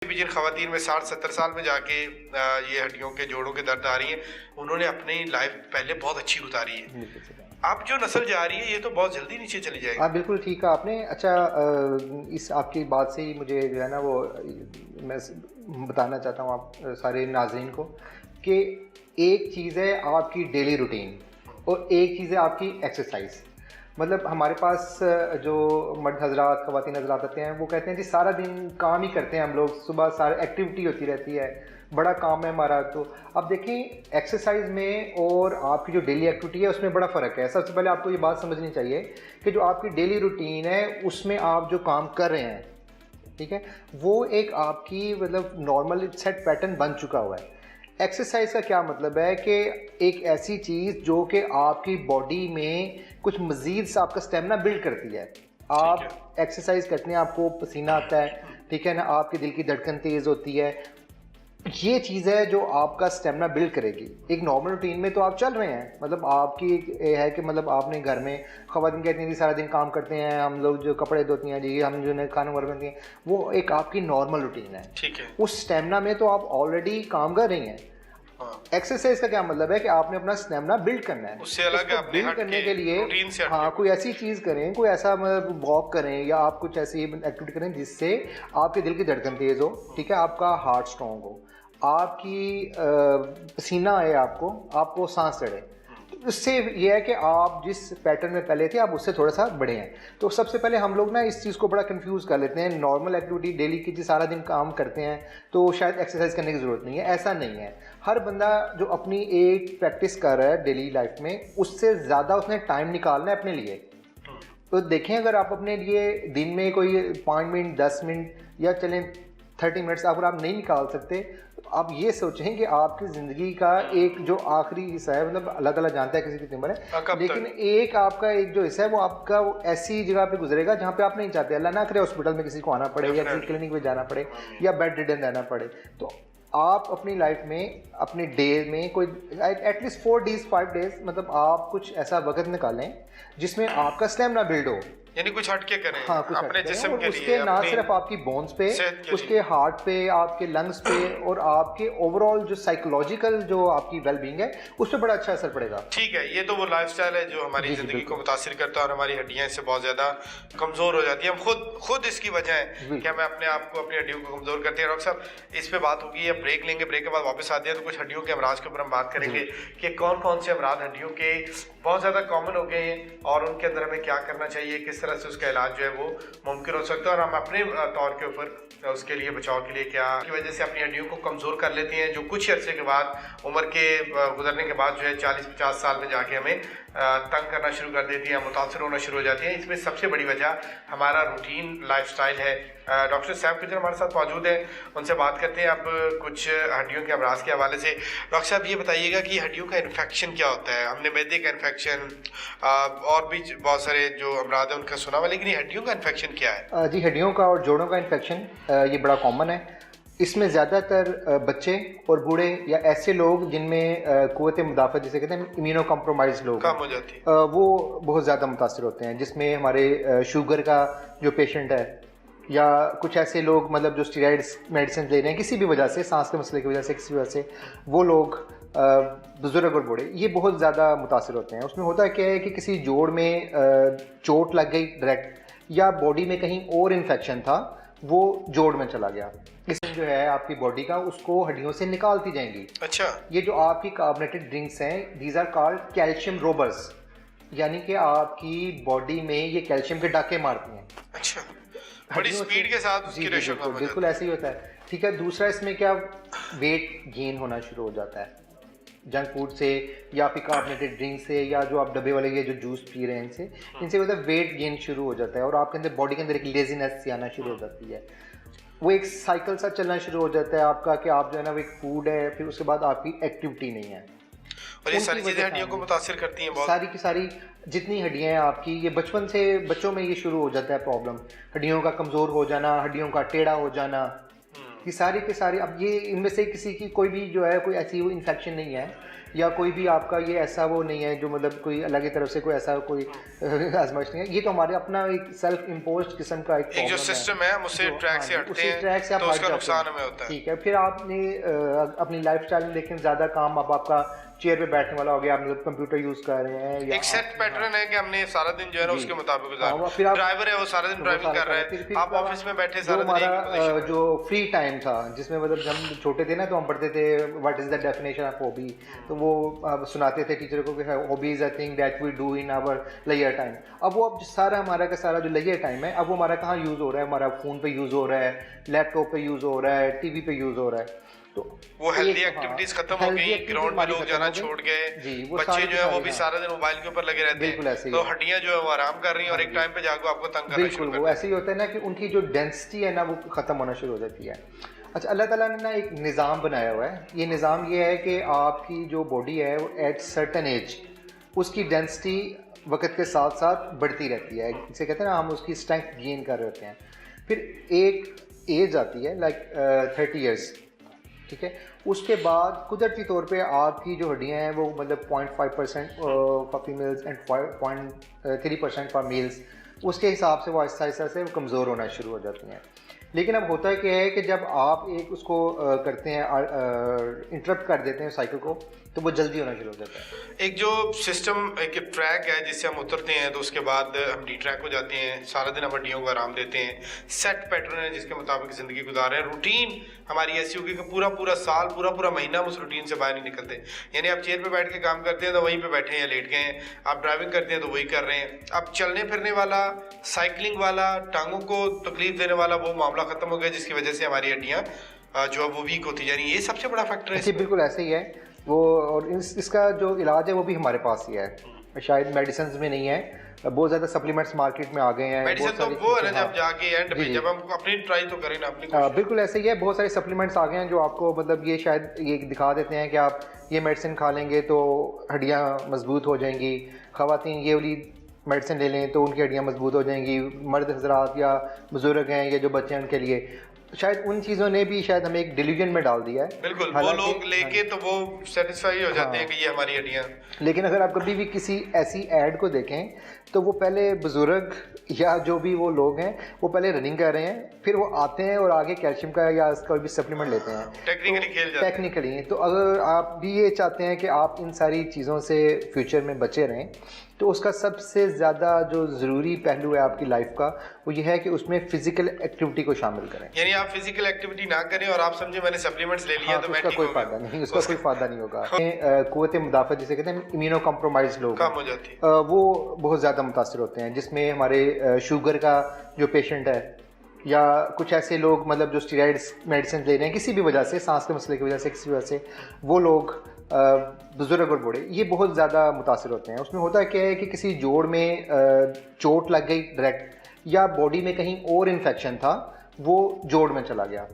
भी जिन खवातीन में 60-70 साल में जाके ये हड्डियों के जोड़ों के दर्द आ रही हैं, उन्होंने अपनी लाइफ पहले बहुत अच्छी गुजारी है। बिल्कुल सही। अब जो नस्ल जा रही है ये तो बहुत जल्दी नीचे चली जाएगी। हाँ बिल्कुल ठीक है आपने। अच्छा इस आपकी बात से ही मुझे जो है ना वो मैं बताना चाहता हूँ आप सारे नाज़रीन को कि एक चीज़ है आपकी डेली रूटीन और एक चीज़ है आपकी एक्सरसाइज। मतलब हमारे पास जो मर्द हजरात ख़वातीन हजरात आते हैं वो कहते हैं जी सारा दिन काम ही करते हैं हम लोग, सुबह सारी एक्टिविटी होती रहती है, बड़ा काम है हमारा। तो अब देखें एक्सरसाइज में और आपकी जो डेली एक्टिविटी है उसमें बड़ा फ़र्क है। सबसे पहले आपको ये बात समझनी चाहिए कि जो आपकी डेली रूटीन है उसमें आप जो काम कर रहे हैं, ठीक है, वो एक आपकी मतलब नॉर्मल सेट पैटर्न बन चुका हुआ है। एक्सरसाइज का क्या मतलब है कि एक ऐसी चीज़ जो कि आपकी बॉडी में कुछ मज़ीद से आपका स्टेमिना बिल्ड करती है। आप एक्सरसाइज करते हैं, आपको पसीना आता है, ठीक है ना, आपके दिल की धड़कन तेज़ होती है, ये चीज़ है जो आपका स्टेमिना बिल्ड करेगी। एक नॉर्मल रूटीन में तो आप चल रहे हैं, मतलब आपकी ये है कि मतलब आपने घर में ख़वातीन कहती हैं जी सारा दिन काम करते हैं, हम लोग जो कपड़े धोती हैं जी, हम जो खाना वाना बनती हैं, वो एक आपकी नॉर्मल रूटीन है। ठीक है। उस स्टेमिना में तो आप ऑलरेडी काम कर रही हैं। एक्सरसाइज का क्या मतलब है कि आपने अपना स्टेमिना बिल्ड करना है। उससे अलग है बिल्ड करने के लिए रूटीन से हाँ कोई ऐसी चीज़ करें, कोई ऐसा मतलब वॉक करें या आप कुछ ऐसी एक्टिविटी करें जिससे आपके दिल की धड़कन तेज़ हो, ठीक है, आपका हार्ट स्ट्रॉन्ग हो, आपकी पसीना आए, आपको सांस चढ़े। उससे ये है कि आप जिस पैटर्न में पहले थे आप उससे थोड़ा सा बढ़े हैं। तो सबसे पहले हम लोग ना इस चीज़ को बड़ा कंफ्यूज कर लेते हैं। नॉर्मल एक्टिविटी डेली की जी सारा दिन काम करते हैं तो शायद एक्सरसाइज करने की ज़रूरत नहीं है, ऐसा नहीं है। हर बंदा जो अपनी एक प्रैक्टिस कर रहा है डेली लाइफ में उससे ज़्यादा उसने टाइम निकालना है अपने लिए। तो देखें अगर आप अपने लिए दिन में कोई 5 मिनट 10 मिनट या चलें 30 मिनट्स अगर आप नहीं निकाल सकते तो आप ये सोचें कि आपकी ज़िंदगी का एक जो आखिरी हिस्सा है, मतलब अलग अलग जानता है किसी की उम्र है, लेकिन एक आपका एक जो हिस्सा है वो आपका वो ऐसी जगह पे गुजरेगा जहाँ पे आप नहीं चाहते, अल्लाह ना करे हॉस्पिटल में किसी को आना पड़े या किसी क्लिनिक में जाना पड़े या बेड रिडन रहना पड़े। तो आप अपनी लाइफ में अपने डे में कोई एटलीस्ट 4 डेज 5 डेज मतलब आप कुछ ऐसा वक्त निकालें जिसमें आपका स्टेमिना बिल्ड हो, यानी कुछ हटके करें। हाँ, कुछ अपने जिस्म के उसके लिए, ना सिर्फ आपकी बोन्स पे, उसके हार्ट पे, आपके लंग्स पे और आपके ओवरऑल जो साइकोलॉजिकल जो आपकी वेलबींग है उस पर बड़ा अच्छा असर पड़ेगा। ठीक है, ये तो वो लाइफस्टाइल है जो हमारी जिंदगी को मुतासिर करता है और हमारी हड्डियां इससे बहुत ज्यादा कमजोर हो जाती है। हम खुद इसकी वजह है कि हमें अपने आप को अपनी हड्डियों को कमजोर करते हैं। डॉक्टर साहब इस पे बात होगी, अब ब्रेक लेंगे, ब्रेक के बाद वापस आते हैं तो कुछ हड्डियों के अमराज के ऊपर हम बात करेंगे कि कौन कौन से अमराज हड्डियों के बहुत ज़्यादा कॉमन हो गए हैं और उनके अंदर हमें क्या करना चाहिए, किस तरह से उसका इलाज जो है वो मुमकिन हो सकता है और हम अपने तौर के ऊपर उसके लिए बचाव के लिए क्या की वजह से अपनी हड्डियों को कमज़ोर कर लेते हैं जो कुछ अर्से के बाद उम्र के गुजरने के बाद जो है 40-50 साल में जाके हमें तंग करना शुरू कर देती है, मुतासर होना शुरू हो जाती है। इसमें सबसे बड़ी वजह हमारा रूटीन लाइफस्टाइल है। डॉक्टर साहब जो हमारे साथ मौजूद हैं उनसे बात करते हैं अब कुछ हड्डियों के अमराज के हवाले से। डॉक्टर साहब ये बताइएगा कि हड्डियों का इन्फेक्शन क्या होता है? हमने मैदे का इन्फेक्शन और भी बहुत सारे जो अमराज है उनका सुना हुआ, लेकिन हड्डियों का इन्फेक्शन क्या है? जी हाँ का और जोड़ों का इन्फेक्शन ये बड़ा कॉमन है। इसमें ज़्यादातर बच्चे और बूढ़े या ऐसे लोग जिनमें क़ुव्वत मुदाफ़त जिसे कहते हैं इम्यूनो कॉम्प्रोमाइज़ लोग कम हो जाती है, वो बहुत ज़्यादा मुतासर होते हैं। जिसमें हमारे शुगर का जो पेशेंट है या कुछ ऐसे लोग मतलब जो स्टेरॉइड्स मेडिसिन ले रहे हैं किसी भी वजह से, सांस के मसले की वजह से, किसी वजह से, वो लोग बुज़ुर्ग और बूढ़े ये बहुत ज़्यादा मुतासर होते हैं। उसमें होता क्या है कि किसी जोड़ में चोट लग गई डायरेक्ट या बॉडी में कहीं और इन्फेक्शन था वो जोड़ में चला गया, इसमें जो है आपकी बॉडी का उसको हड्डियों से निकालती जाएंगी। अच्छा, ये जो आपकी कार्बोनेटेड ड्रिंक्स हैं these are called calcium robbers, यानी कि आपकी बॉडी में ये कैल्शियम के डाके मारती हैं। अच्छा, बड़ी स्पीड के साथ उसकी रेशो कम हो जाती है। बिल्कुल ऐसे ही होता है। ठीक है, दूसरा इसमें क्या वेट गेन होना शुरू हो जाता है जंक फूड से या फिर कार्बोनेटेड ड्रिंक से या जो आप डब्बे वाले ये जो जूस पी रहे हैं इनसे मतलब वेट गेन शुरू हो जाता है और आपके अंदर बॉडी के अंदर एक लेजीनेस सी आना शुरू हो जाती है। वो एक साइकिल सा चलना शुरू हो जाता है आपका कि आप जो है ना वो एक फूड है, फिर उसके बाद आपकी एक्टिविटी नहीं है और ये सारी चीज़ें हड्डियों को मुतासिर करती हैं बहुत। सारी की सारी जितनी हड्डियां हैं आपकी, ये बचपन से बच्चों में ये शुरू हो जाता है प्रॉब्लम, हड्डियों का कमज़ोर हो जाना, हड्डियों का टेढ़ा हो जाना, ये सारी के सारी। अब ये इनमें से किसी की कोई भी जो है कोई ऐसी वो इन्फेक्शन नहीं है या कोई भी आपका ये ऐसा वो नहीं है जो मतलब कोई अलग की तरफ से कोई ऐसा कोई आजमाइश नहीं है, ये तो हमारे अपना एक सेल्फ इम्पोज्ड किस्म का एक जो सिस्टम है हम उससे ट्रैक से हटते हैं तो उसका नुकसान हमें होता है। ठीक है, फिर आपने अपनी लाइफस्टाइल में देखें ज़्यादा काम अब आपका चेयर पे बैठने वाला हो गया, आप मतलब कंप्यूटर यूज कर रहे हैं या एक सेट पैटर्न है कि हमने सारा दिन जो है ना उसके मुताबिक गुजारना। ड्राइवर है वो सारा दिन ड्राइविंग कर रहा है, आप ऑफिस में बैठे सारा दिन हमारा जो फ्री टाइम था जिसमें मतलब जब हम छोटे थे ना तो हम पढ़ते थे what is the definition of hobby, तो वो सुनाते थे टीचर को कि hobbies I think that we do in our leisure time. अब वो अब सारा हमारा का सारा जो लेजर टाइम है अब वो हमारा कहाँ यूज हो रहा है, हमारा फोन पे यूज हो रहा है, लैपटॉप पे यूज हो रहा है, टीवी पे यूज हो रहा है। तो वो हेल्दी एक्टिविटीज खत्म हो गई, ग्राउंड में लोग जाना छोड़ गए, बच्चे जो है वो भी सारा दिन मोबाइल के ऊपर लगे रहते हैं, तो हड्डियां जो है वो आराम कर रही हैं और एक टाइम पे जाकर आपको तंग करना शुरू कर देती है। वो ऐसे ही होता है ना कि उनकी जो डेंसिटी है ना वो खत्म होना शुरू हो जाती है। अच्छा, अल्लाह ताला ने ना एक निज़ाम बनाया हुआ है, ये निज़ाम ये है कि आपकी जो बॉडी है वो एट सर्टन एज उसकी डेंसिटी वक्त के साथ साथ बढ़ती रहती है, इसे कहते हैं ना हम उसकी स्ट्रेंथ गेन कर रहे होते हैं। फिर एक एज आती है लाइक 30 ईयर्स, ठीक है, उसके बाद कुदरती तौर पे आपकी जो हड्डियां हैं वो मतलब 0.5% for females and 0.3% for mails, उसके हिसाब से वो आहिस्ता आहिस्ता से कमज़ोर होना शुरू हो जाती हैं। लेकिन अब होता क्या है कि जब आप एक उसको करते हैं इंटरप्ट कर देते हैं साइकिल को, तो वो जल्दी होना शुरू हो जाता है। एक जो सिस्टम एक ट्रैक है जिससे हम उतरते हैं तो उसके बाद हम डी ट्रैक हो जाते हैं, सारा दिन हम हड्डियों को आराम देते हैं, सेट पैटर्न है जिसके मुताबिक ज़िंदगी गुजार रहे हैं, रूटीन हमारी ऐसी होगी कि पूरा पूरा साल पूरा महीना हम उस रूटीन से बाहर नहीं निकलते। यानी आप चेयर पे बैठ के काम करते हैं तो वहीं पे बैठे हैं या लेट गए हैं, आप ड्राइविंग करते हैं तो वही कर रहे हैं, अब चलने फिरने वाला, साइकिलिंग वाला, टांगों को तकलीफ देने वाला वो मामला खत्म हो गया जिसकी वजह से हमारी हड्डियाँ जो है वो वीक होती जा रही है। ये सबसे बड़ा फैक्टर है। बिल्कुल ऐसे ही है वो, और इसका जो इलाज है वो भी हमारे पास ही है, शायद मेडिसिन में नहीं है, बहुत ज़्यादा सप्लीमेंट्स मार्केट में आ गए हैं। मेडिसिन तो वो है ना जब जाके एंड पे जब हम अपनी ट्राई तो करें ना अपनी बिल्कुल ऐसे ही है, बहुत सारे सप्लीमेंट्स आ गए हैं जो आपको मतलब ये शायद ये दिखा देते हैं कि आप ये मेडिसिन खा लेंगे तो हड्डियाँ मजबूत हो जाएंगी, ख़वातीन ये वाली मेडिसिन ले लें तो उनकी हड्डियाँ मजबूत हो जाएंगी, मर्द हजरात या बुजुर्ग हैं या जो बच्चे हैं उनके लिए शायद उन चीज़ों ने भी शायद हमें एक डिल्यूजन में डाल दिया है। बिल्कुल, वो लोग लेके तो वो सेटिस्फाई हो जाते हैं कि ये हमारी हड्डियाँ। लेकिन अगर आप कभी भी किसी ऐसी ऐड को देखें तो वो पहले बुजुर्ग या जो भी वो लोग हैं वो पहले रनिंग कर रहे हैं, फिर वो आते हैं और आगे कैल्शियम का या इसका भी सप्लीमेंट लेते हैं, टेक्निकली खेल जाते हैं। टेक्निकली तो अगर आप भी ये चाहते हैं कि आप इन सारी चीज़ों से फ्यूचर में बचे रहें तो उसका सबसे ज़्यादा जो ज़रूरी पहलू है आपकी लाइफ का वो ये है कि उसमें फिजिकल एक्टिविटी को शामिल करें। यानी आप फिजिकल एक्टिविटी ना करें और आप समझे मैंने सप्लीमेंट्स ले लिया तो मैं उसका कोई फायदा नहीं, उसका कोई फायदा नहीं होगा। क़ुव्वत मुदाफ़त जिसे कहते हैं, इम्यूनो कॉम्प्रोमाइज लोग कम हो जाती है, वो बहुत ज़्यादा मुतासर होते हैं, जिसमें हमारे शुगर का जो पेशेंट है या कुछ ऐसे लोग मतलब जो स्टीरॉइड्स मेडिसिन ले रहे हैं किसी भी वजह से, सांस के मसले की वजह से, किसी वजह से, वो लोग बुजुर्ग और बूढ़े ये बहुत ज़्यादा मुतासर होते हैं। उसमें होता क्या है कि किसी जोड़ में चोट लग गई डायरेक्ट या बॉडी में कहीं और इन्फेक्शन था वो जोड़ में चला गया,